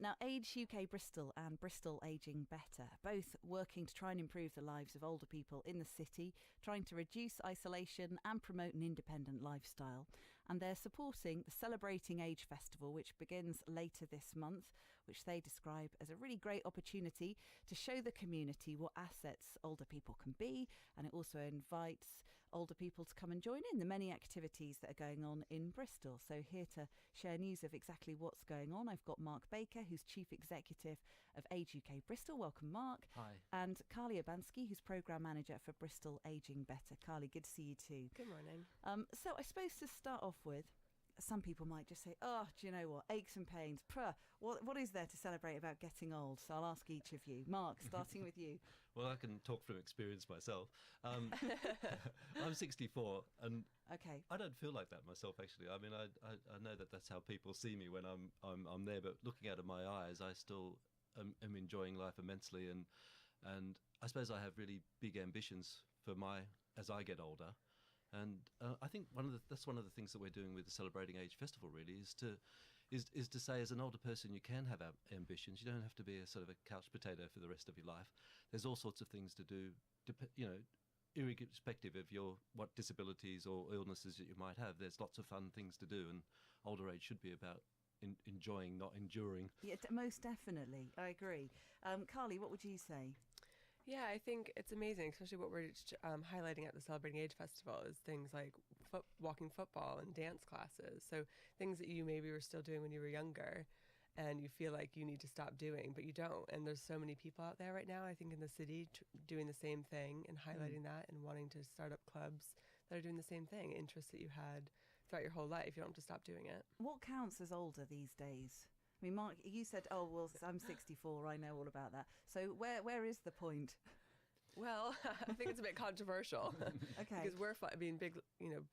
Now, Age UK Bristol and Bristol Aging Better, both working to try and improve the lives of older people in the city, trying to reduce isolation and promote an independent lifestyle. And they're supporting the Celebrating Age Festival, which begins later this month, which they describe as a really great opportunity to show the community what assets older people can be. And it also invites older people to come and join in the many activities that are going on in Bristol. So here to share news of exactly what's going on, I've got Mark Baker, who's Chief Executive of Age UK Bristol. Welcome, Mark. Hi. And Carly Urbanski, who's Programme Manager for Bristol Aging Better. Carly, good to see you too. Good morning. So I suppose to start off with, some people might just say, oh, do you know what, aches and pains, what is there to celebrate about getting old? So I'll ask each of you. Mark, starting with you. Well, I can talk from experience myself. I'm 64 and Okay. I don't feel like that myself, actually. I mean, I know that that's how people see me when I'm there, but looking out of my eyes, I still am enjoying life immensely, and I suppose I have really big ambitions as I get older. And I think that's one of the things that we're doing with the Celebrating Age Festival, really, is to say, as an older person, you can have ambitions. You don't have to be a sort of a couch potato for the rest of your life. There's all sorts of things to do, irrespective of what disabilities or illnesses that you might have. There's lots of fun things to do, and older age should be about enjoying, not enduring. Yeah, most definitely. I agree. Carly, what would you say? Yeah, I think it's amazing, especially what we're highlighting at the Celebrating Age Festival is things like walking football and dance classes. So things that you maybe were still doing when you were younger and you feel like you need to stop doing, but you don't. And there's so many people out there right now, I think, in the city doing the same thing and highlighting that and wanting to start up clubs that are doing the same thing, interests that you had throughout your whole life. You don't have to stop doing it. What counts as older these days? I mean, Mark, you said, oh, well, I'm 64, I know all about that. So where is the point? Well, I think it's a bit controversial. Okay. Because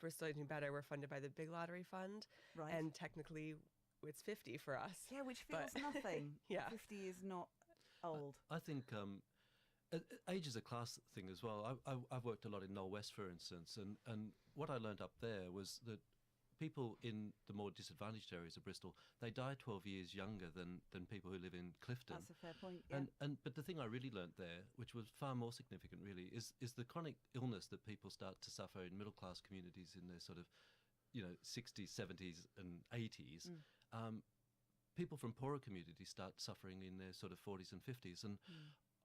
Bristol Aging Better, we're funded by the Big Lottery Fund. Right. And technically, it's 50 for us. Yeah, which feels nothing. Yeah. 50 is not old. I think age is a class thing as well. I've worked a lot in Knoll West, for instance, and what I learned up there was that people in the more disadvantaged areas of Bristol, they die 12 years younger than people who live in Clifton. That's a fair point, yeah. But the thing I really learnt there, which was far more significant really, is the chronic illness that people start to suffer in middle class communities in their sort of, 60s, 70s and 80s. People from poorer communities start suffering in their sort of 40s and 50s. And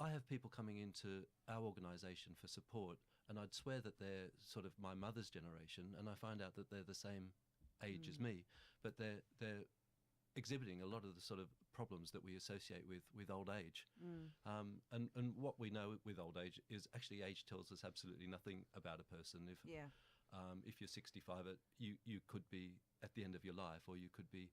I have people coming into our organisation for support, and I'd swear that they're sort of my mother's generation, and I find out that they're the same age as me, but they're exhibiting a lot of the sort of problems that we associate with old age. And what we know with old age is actually age tells us absolutely nothing about a person. If you're 65, you could be at the end of your life, or you could be,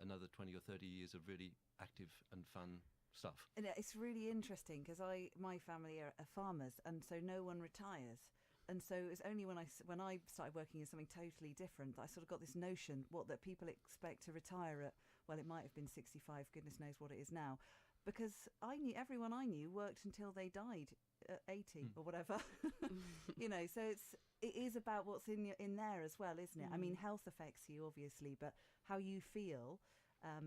another 20 or 30 years of really active and fun stuff. And it's really interesting because my family are farmers, and so no one retires. And so it was only when I started working in something totally different that I sort of got this notion that people expect to retire at, well, it might have been 65, goodness knows what it is now. Because everyone I knew worked until they died at 80 or whatever. So it is about what's in there as well, isn't it? I mean, health affects you, obviously, but how you feel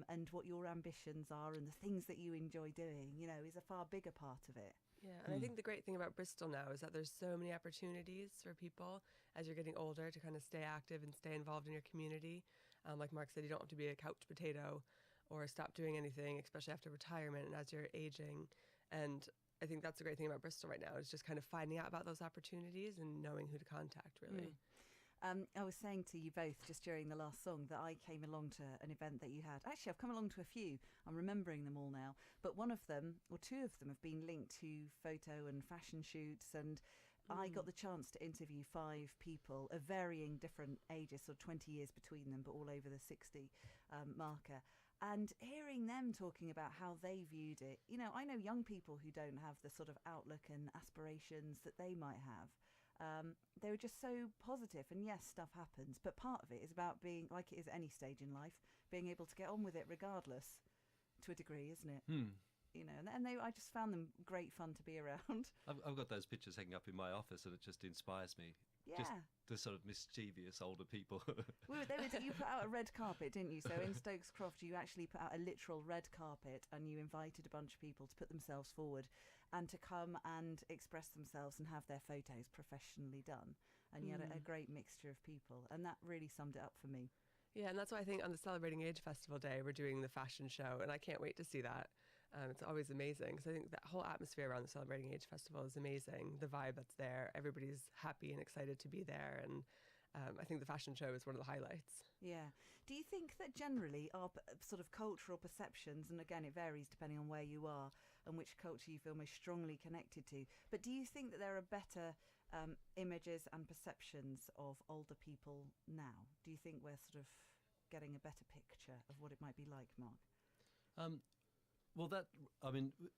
and what your ambitions are and the things that you enjoy doing, is a far bigger part of it. Yeah, and I think the great thing about Bristol now is that there's so many opportunities for people as you're getting older to kind of stay active and stay involved in your community. Like Mark said, you don't have to be a couch potato or stop doing anything, especially after retirement and as you're aging. And I think that's the great thing about Bristol right now is just kind of finding out about those opportunities and knowing who to contact, really. I was saying to you both just during the last song that I came along to an event that you had. Actually, I've come along to a few. I'm remembering them all now. But one of them, or two of them, have been linked to photo and fashion shoots. And I got the chance to interview 5 people of varying different ages, so 20 years between them, but all over the 60 marker. And hearing them talking about how they viewed it, I know young people who don't have the sort of outlook and aspirations that they might have. They were just so positive, and yes, stuff happens, but part of it is about being, like it is at any stage in life, being able to get on with it regardless, to a degree, isn't it? I just found them great fun to be around. I've got those pictures hanging up in my office, and it just inspires me just the sort of mischievous older people. You put out a red carpet, didn't you? So in Stokes Croft, you actually put out a literal red carpet, and you invited a bunch of people to put themselves forward and to come and express themselves and have their photos professionally done. And you had a great mixture of people, and that really summed it up for me. Yeah, and that's why I think on the Celebrating Age Festival Day, we're doing the fashion show, and I can't wait to see that. It's always amazing, because I think that whole atmosphere around the Celebrating Age Festival is amazing. The vibe that's there, everybody's happy and excited to be there, and I think the fashion show is one of the highlights. Yeah. Do you think that generally our sort of cultural perceptions, and again it varies depending on where you are and which culture you feel most strongly connected to, but do you think that there are better images and perceptions of older people now? Do you think we're sort of getting a better picture of what it might be like, Mark? Well,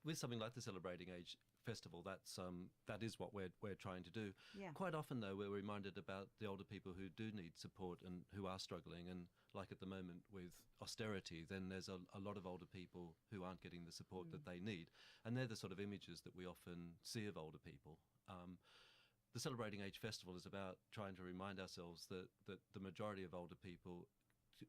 with something like the Celebrating Age Festival, that is what we're trying to do. Yeah. Quite often, though, we're reminded about the older people who do need support and who are struggling. And like at the moment with austerity, then there's a lot of older people who aren't getting the support that they need. And they're the sort of images that we often see of older people. The Celebrating Age Festival is about trying to remind ourselves that the majority of older people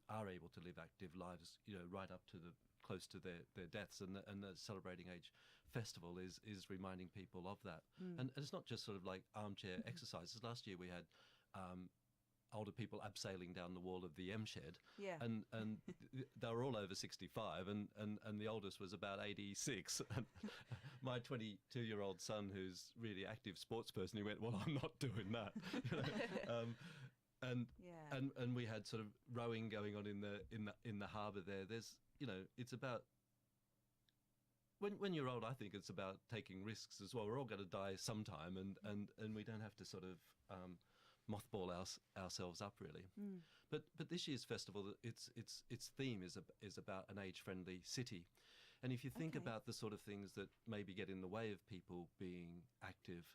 are able to live active lives, right up to close to their deaths, and the Celebrating Age Festival is reminding people of that. And it's not just sort of like armchair exercises. Last year we had older people abseiling down the wall of the M Shed, and they were all over 65, and the oldest was about 86. And my 22-year-old son, who's really active sports person, he went, "Well, I'm not doing that." And we had sort of rowing going on in the harbour there. There's it's about when you're old, I think it's about taking risks as well. We're all going to die sometime, and we don't have to sort of mothball ourselves up really. But this year's festival, its theme is about an age-friendly city. And if you think about the sort of things that maybe get in the way of people being active,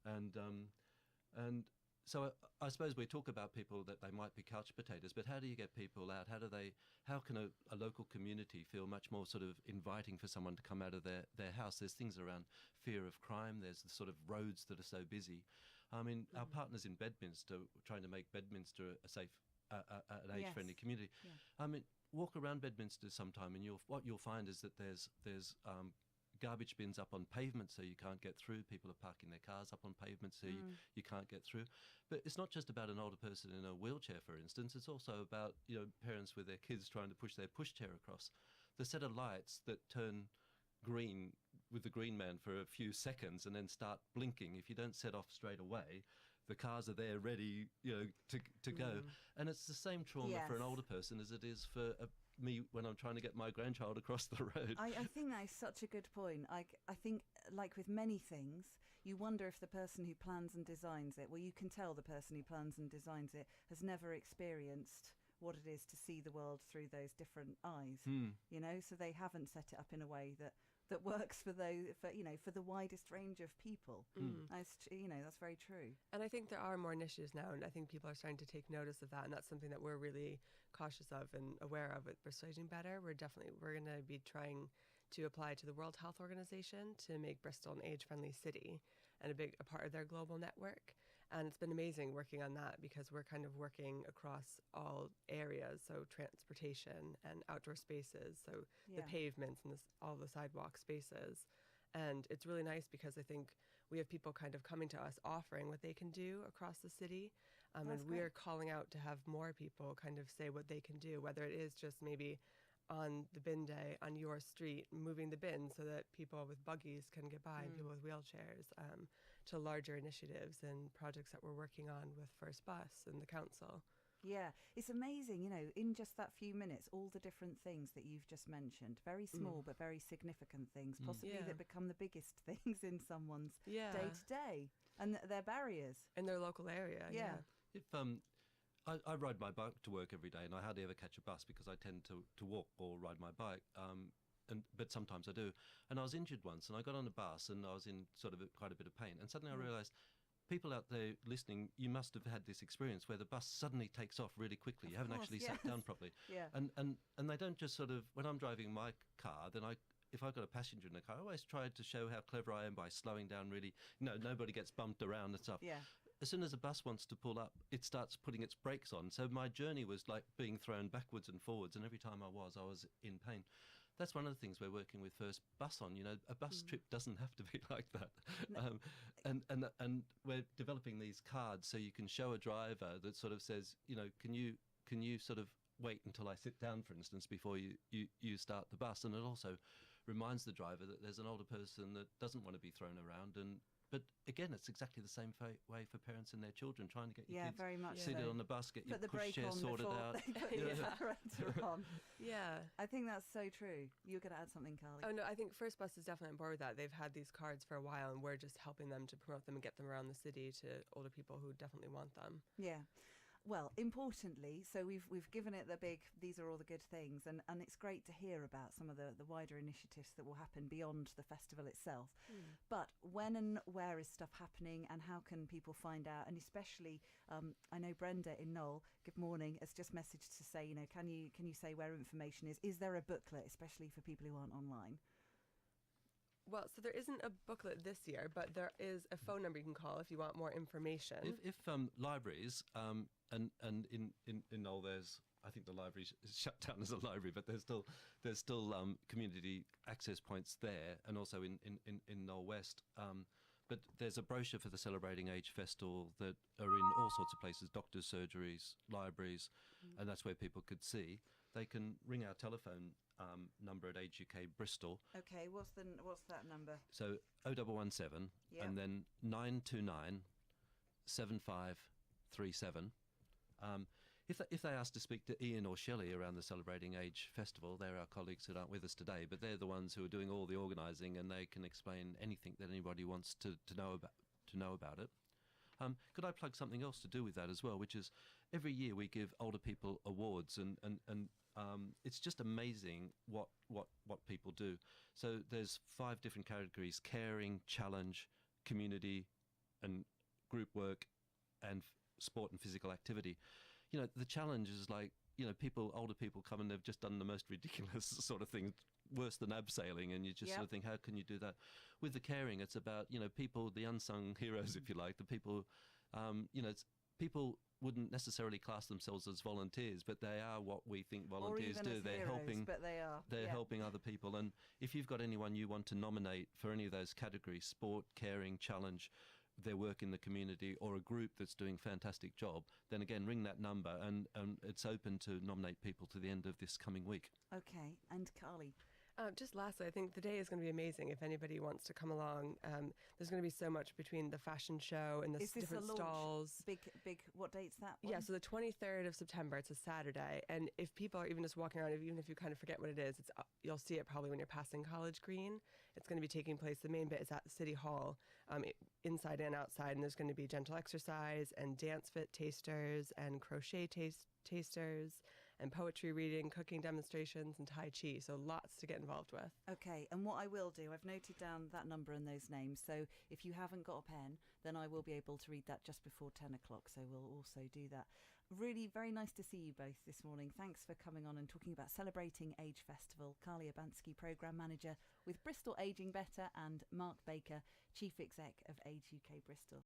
and so I suppose we talk about people that they might be couch potatoes, but how do you get people out? How can a local community feel much more sort of inviting for someone to come out of their house? There's things around fear of crime. There's the sort of roads that are so busy. I mean, our partners in Bedminster, trying to make Bedminster a safe, an age-friendly community. Yeah. I mean, walk around Bedminster sometime, and what you'll find is that there's garbage bins up on pavement so you can't get through. People are parking their cars up on pavement so you can't get through. But it's not just about an older person in a wheelchair, for instance. It's also about parents with their kids trying to push their pushchair across. The set of lights that turn green with the green man for a few seconds and then start blinking. If you don't set off straight away, the cars are there ready to go. And it's the same trauma for an older person as it is for me when I'm trying to get my grandchild across the road. I think that is such a good point. I think, like with many things, you wonder if the person who plans and designs it, well, you can tell the person who plans and designs it has never experienced what it is to see the world through those different eyes. So they haven't set it up in a way that works for the widest range of people. That's very true. And I think there are more initiatives now, and I think people are starting to take notice of that, and that's something that we're really cautious of and aware of at Bristol Aging Better. We're going to be trying to apply to the World Health Organization to make Bristol an age-friendly city and a part of their global network. And it's been amazing working on that, because we're kind of working across all areas, so transportation and outdoor spaces, so the pavements and all the sidewalk spaces. And it's really nice because I think we have people kind of coming to us offering what they can do across the city. And we are calling out to have more people kind of say what they can do, whether it is just maybe on the bin day on your street, moving the bins so that people with buggies can get by and people with wheelchairs, to larger initiatives and projects that we're working on with First Bus and the council. Yeah, it's amazing, in just that few minutes, all the different things that you've just mentioned, very small but very significant things, possibly that become the biggest things in someone's day-to-day, and their barriers. In their local area, If I ride my bike to work every day, and I hardly ever catch a bus because I tend to walk or ride my bike. But sometimes I do. And I was injured once, and I got on a bus, and I was in sort of quite a bit of pain. And suddenly I realised, people out there listening, you must have had this experience where the bus suddenly takes off really quickly. You haven't actually sat down properly. And they don't just sort of, when I'm driving my car, then if I've got a passenger in the car, I always try to show how clever I am by slowing down really. Nobody gets bumped around and stuff. as soon as a bus wants to pull up, it starts putting its brakes on. So my journey was like being thrown backwards and forwards, and every time I was in pain. That's one of the things we're working with First Bus on. You know, a bus trip doesn't have to be like that. And we're developing these cards so you can show a driver that sort of says, you know, can you sort of wait until I sit down, for instance, before you start the bus. And it also reminds the driver that there's an older person that doesn't want to be thrown around. But again, it's exactly the same way for parents and their children, trying to get your kids very much seated so. on the bus, get your Put the brake pushchair on sorted before out. they put the accelerator on. Yeah. I think that's so true. You're going to add something, Carly. Oh, no, I think First Bus is definitely on board with that. They've had these cards for a while, and we're just helping them to promote them and get them around the city to older people who definitely want them. Yeah. Well, importantly, so we've given it the big, these are all the good things, and it's great to hear about some of the wider initiatives that will happen beyond the festival itself. But when and where is stuff happening, and how can people find out? And especially, I know Brenda in Knoll, good morning, has just messaged to say, you know, can you say where information is? Is there a booklet, especially for people who aren't online? Well, so there isn't a booklet this year, but there is a phone number you can call if you want more information. If libraries, and in Knoll, there's, I think the library is shut down as a library, but there's still community access points there, and also in Knoll West. But there's a brochure for the Celebrating Age Festival that are in all sorts of places, doctors' surgeries, libraries, and that's where people could see. They can ring our telephone number at Age UK Bristol. Okay, what's that number? So 0117 and then 929 7537. If they ask to speak to Ian or Shelley around the Celebrating Age Festival, they're our colleagues that aren't with us today, but they're the ones who are doing all the organising, and they can explain anything that anybody wants to know about it. Could I plug something else to do with that as well, which is every year we give older people awards, and it's just amazing what people do. So there's 5 different categories: caring, challenge, community, and group work, and sport and physical activity. You know, the challenge is like, you know, older people come and they've just done the most ridiculous sort of thing, worse than abseiling, and you just sort of think, how can you do that? With the caring, it's about, you know, people, the unsung heroes, if you like, the people, you know, people wouldn't necessarily class themselves as volunteers, but they are what we think volunteers do. They're heroes, helping, but they're helping other people. And if you've got anyone you want to nominate for any of those categories, sport, caring, challenge, their work in the community, or a group that's doing a fantastic job, then again, ring that number, and it's open to nominate people to the end of this coming week. Okay, and Carly? Just lastly, I think the day is going to be amazing if anybody wants to come along. There's going to be so much between the fashion show and the different stalls. Big, what date's that one? Yeah, so the 23rd of September, it's a Saturday. And if people are even just walking around, even if you kind of forget what it is, you'll see it probably when you're passing College Green. It's going to be taking place, the main bit is at City Hall, inside and outside. And there's going to be gentle exercise and dance fit tasters and crochet tasters and poetry reading, cooking demonstrations, and Tai Chi. So lots to get involved with. Okay, and what I will do, I've noted down that number and those names. So if you haven't got a pen, then I will be able to read that just before 10 o'clock. So we'll also do that. Really very nice to see you both this morning. Thanks for coming on and talking about Celebrating Age Festival. Carly Urbanski, Programme Manager with Bristol Aging Better, and Mark Baker, Chief Exec of Age UK Bristol.